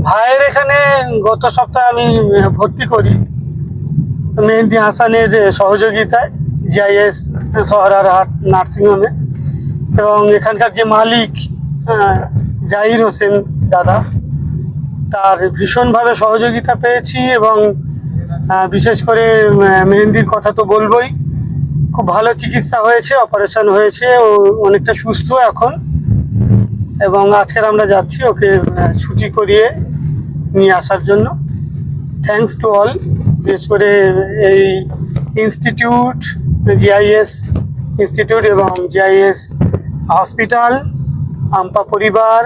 ভাইয়ের এখানে গত সপ্তাহে আমি ভর্তি করি মেহেদি হাসানের সহযোগিতায় জিআইএস সহরারহাট নার্সিংহোমে। এবং এখানকার যে মালিক জাহির হোসেন দাদা, তার ভীষণভাবে সহযোগিতা পেয়েছি। এবং বিশেষ করে মেহেন্দির কথা তো বলবই, খুব ভালো চিকিৎসা হয়েছে, অপারেশন হয়েছে, ও অনেকটা সুস্থ এখন। এবং আজকের আমরা যাচ্ছি ওকে ছুটি করিয়ে নিয়ে আসার জন্য। থ্যাঙ্কস টু অল, বিশেষ করে এই ইনস্টিটিউট, জিআইএস ইনস্টিটিউট এবং জিআইএস হসপিটাল, আম্পা পরিবার,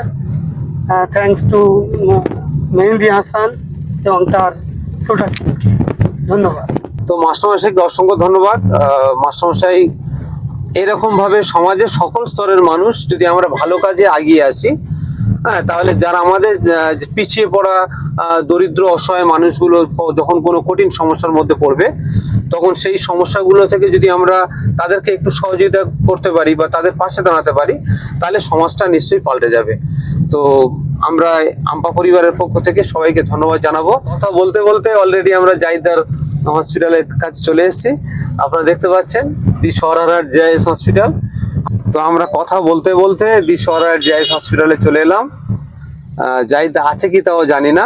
থ্যাঙ্কস টু মেহেদি হাসান এবং তার টোটাল টিমকে ধন্যবাদ। তো মাস্টারমশাইকে অসংখ্য ধন্যবাদ। মাস্টারমশাই, এরকমভাবে সমাজের সকল স্তরের মানুষ যদি আমরা ভালো কাজে এগিয়ে আসি, হ্যাঁ, তাহলে যারা আমাদের পিছিয়ে পড়া দরিদ্র অসহায় মানুষগুলো যখন কোনো কঠিন সমস্যার মধ্যে পড়বে, তখন সেই সমস্যাগুলো থেকে যদি আমরা তাদেরকে একটু সহযোগিতা করতে পারি বা তাদের পাশে দাঁড়াতে পারি, তাহলে সমাজটা নিশ্চয়ই পাল্টে যাবে। তো আমরা আম্পা পরিবারের পক্ষ থেকে সবাইকে ধন্যবাদ জানাবো। কথা বলতে বলতে অলরেডি আমরা জাহিদার হসপিটালের কাছে চলে এসেছি। আপনারা দেখতে পাচ্ছেন দি সহরারহাট জিআইএস হসপিটাল। তো আমরা কথা বলতে বলতে দি সহরারহাট জিআইএস হসপিটালে চলে এলাম। জাহিদ আছে কি তাও জানি না।